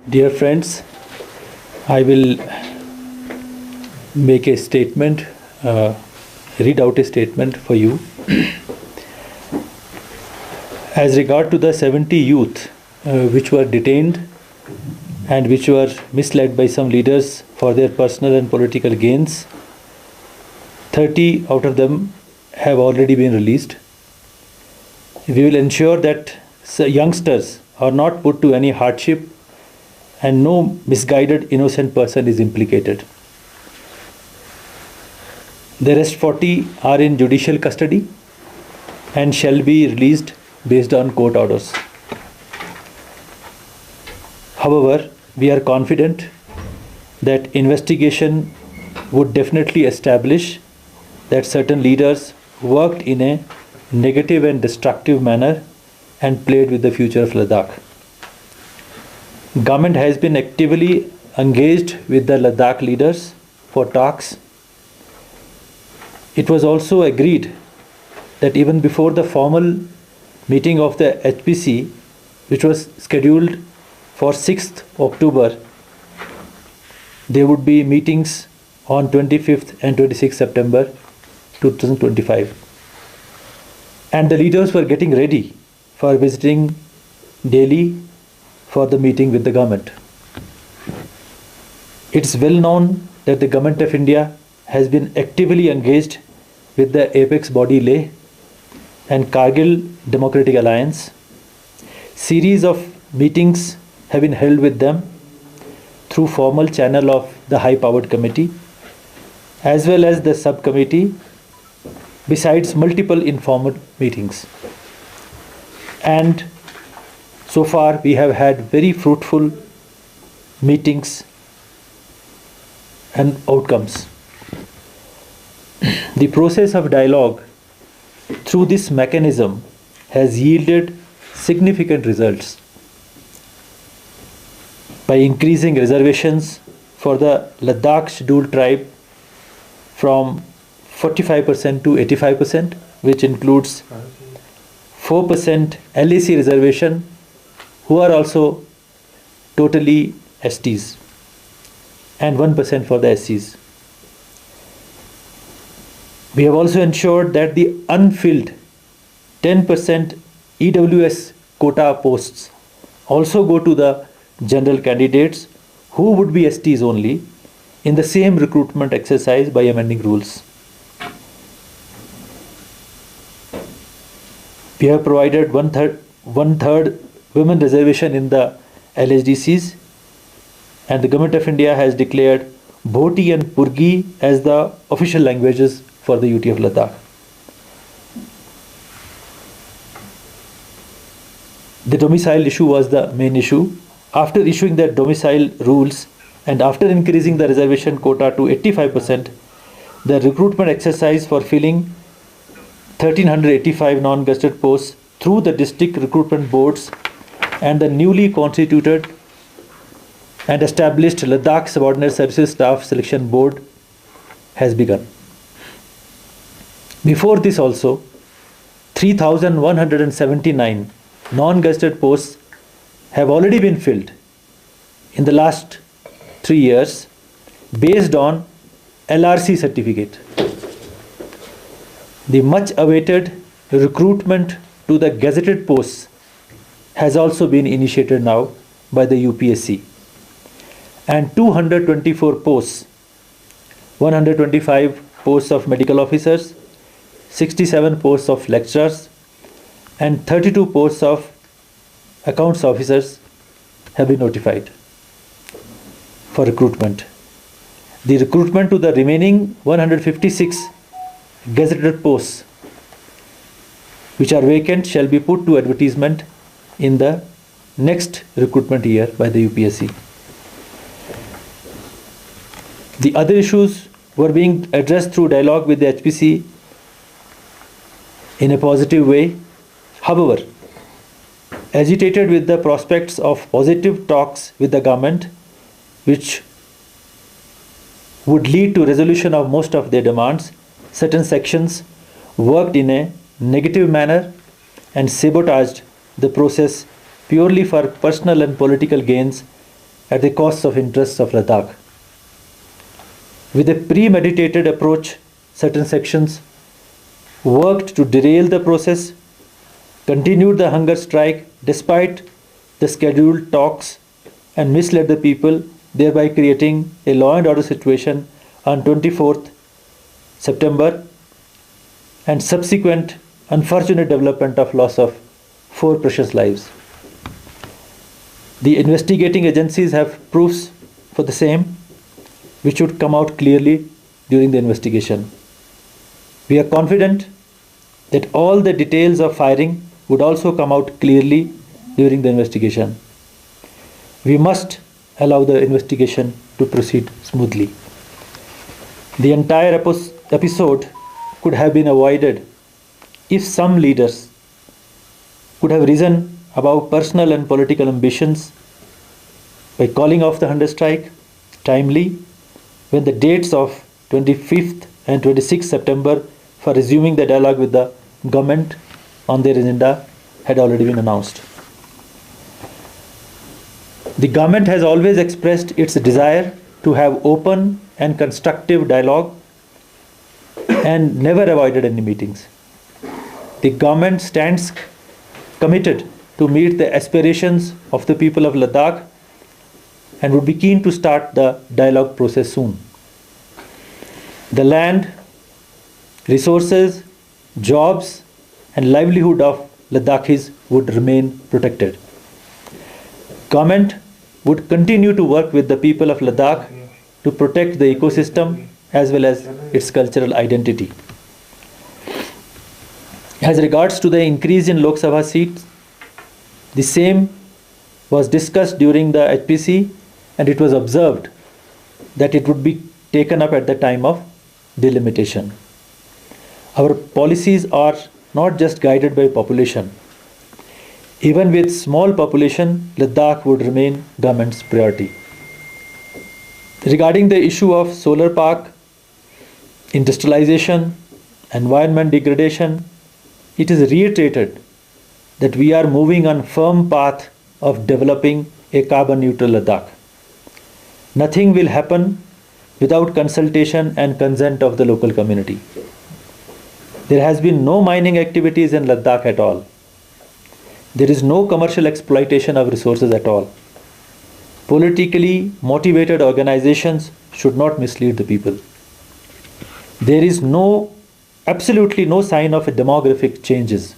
Dear friends, I will make a statement, read out a statement for you. As regard to the 70 youth which were detained and which were misled by some leaders for their personal and political gains, 30 out of them have already been released. We will ensure that youngsters are not put to any hardship and no misguided innocent person is implicated. The rest 40 are in judicial custody and shall be released based on court orders. However, we are confident that investigation would definitely establish that certain leaders worked in a negative and destructive manner and played with the future of Ladakh. Government has been actively engaged with the Ladakh leaders for talks. It was also agreed that even before the formal meeting of the HPC, which was scheduled for 6th October, there would be meetings on 25th and 26th September 2025. And the leaders were getting ready for visiting Delhi for the meeting with the government. It's well known that the Government of India has been actively engaged with the apex body Leh and Kargil Democratic Alliance. Series of meetings have been held with them through formal channel of the high-powered committee as well as the subcommittee, besides multiple informal meetings. And so far we have had very fruitful meetings and outcomes. The process of dialogue through this mechanism has yielded significant results by increasing reservations for the Ladakh scheduled tribe from 45% to 85%, which includes 4% LAC reservation, who are also totally STs, and 1% for the SCs. We have also ensured that the unfilled 10% EWS quota posts also go to the general candidates who would be STs only in the same recruitment exercise by amending rules. We have provided one third women reservation in the LHDCs, and the Government of India has declared Bhoti and Purgi as the official languages for the UT of Ladakh. The domicile issue was the main issue. After issuing the domicile rules and after increasing the reservation quota to 85%, the recruitment exercise for filling 1385 non-gazetted posts through the district recruitment boards and the newly constituted and established Ladakh Subordinate Services Staff Selection Board has begun. Before this also, 3,179 non-gazetted posts have already been filled in the last 3 years based on LRC certificate. The much awaited recruitment to the gazetted posts has also been initiated now by the UPSC, and 224 posts, 125 posts of medical officers, 67 posts of lecturers, and 32 posts of accounts officers have been notified for recruitment. The recruitment to the remaining 156 gazetted posts which are vacant shall be put to advertisement in the next recruitment year by the UPSC. The other issues were being addressed through dialogue with the HPC in a positive way. However, agitated with the prospects of positive talks with the government, which would lead to resolution of most of their demands, certain sections worked in a negative manner and sabotaged the process purely for personal and political gains at the cost of interests of Ladakh. With a premeditated approach, certain sections worked to derail the process, continued the hunger strike despite the scheduled talks, and misled the people, thereby creating a law and order situation on 24th September and subsequent unfortunate development of loss of 4 precious lives. The investigating agencies have proofs for the same, which should come out clearly during the investigation. We are confident that all the details of firing would also come out clearly during the investigation. We must allow the investigation to proceed smoothly. The entire episode could have been avoided if some leaders could have risen above personal and political ambitions by calling off the hunger strike timely when the dates of 25th and 26th September for resuming the dialogue with the government on their agenda had already been announced. The government has always expressed its desire to have open and constructive dialogue and never avoided any meetings. The government stands committed to meet the aspirations of the people of Ladakh and would be keen to start the dialogue process soon. The land, resources, jobs, and livelihood of Ladakhis would remain protected. Government would continue to work with the people of Ladakh to protect the ecosystem as well as its cultural identity. As regards to the increase in Lok Sabha seats, the same was discussed during the HPC and it was observed that it would be taken up at the time of delimitation. Our policies are not just guided by population. Even with small population, Ladakh would remain government's priority. Regarding the issue of solar park, industrialization, environment degradation, it is reiterated that we are moving on firm path of developing a carbon neutral Ladakh. Nothing will happen without consultation and consent of the local community. There has been no mining activities in Ladakh at all. There is no commercial exploitation of resources at all. Politically motivated organizations should not mislead the people. There is absolutely no sign of demographic changes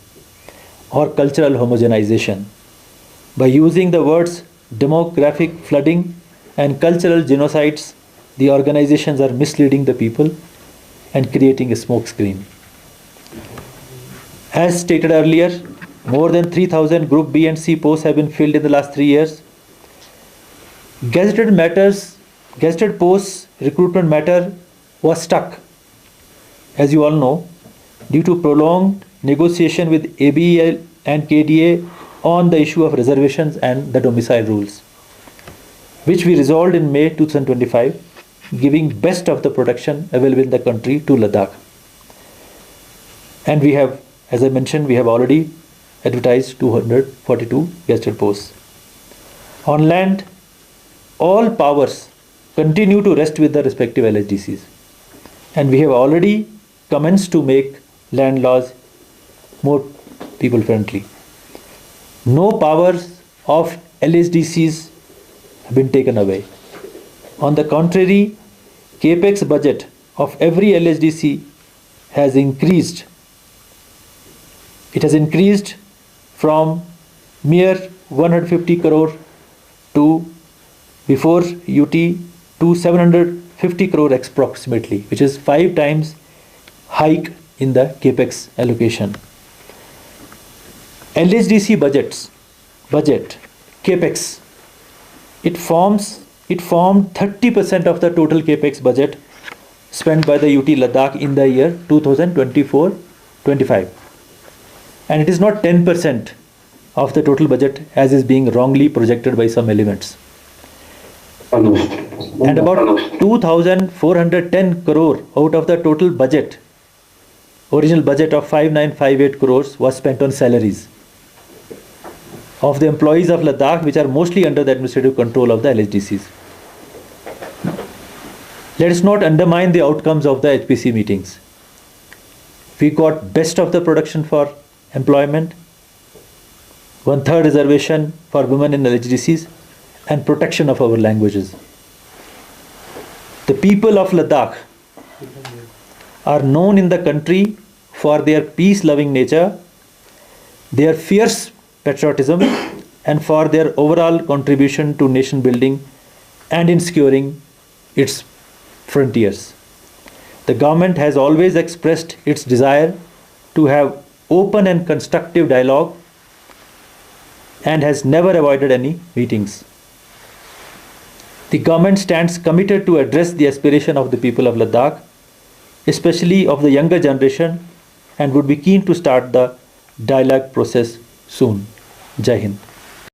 or cultural homogenization. By using the words demographic flooding and cultural genocides, the organizations are misleading the people and creating a smokescreen. As stated earlier, more than 3,000 Group B and C posts have been filled in the last 3 years. Gazetted posts recruitment matter was stuck, as you all know, due to prolonged negotiation with ABEL and KDA on the issue of reservations and the domicile rules, which we resolved in May 2025, giving best of the production available in the country to Ladakh. And we have, as I mentioned, we have already advertised 242 gazetted posts. On land, all powers continue to rest with the respective LHDCs. And we have already commenced to make land laws more people friendly. No powers of LHDCs have been taken away. On the contrary, capex budget of every LHDC has increased. It has increased from mere 150 crore to before UT to 750 crore approximately, which is 5 times hike in the capex allocation. LHDC budget capex, it formed 30% of the total capex budget spent by the UT Ladakh in the year 2024-25, and it is not 10% of the total budget as is being wrongly projected by some elements. And about 2,410 crore out of the total budget, original budget of 5,958 crores, was spent on salaries. of the employees of Ladakh, which are mostly under the administrative control of the LHDCs. Let us not undermine the outcomes of the HPC meetings. We got best of the production for employment, 1/3 reservation for women in LHDCs, and protection of our languages. The people of Ladakh are known in the country for their peace-loving nature, their fierce patriotism, and for their overall contribution to nation building and in securing its frontiers. The government has always expressed its desire to have open and constructive dialogue and has never avoided any meetings. The government stands committed to address the aspiration of the people of Ladakh, especially of the younger generation, and would be keen to start the dialogue process soon. Jai Hind.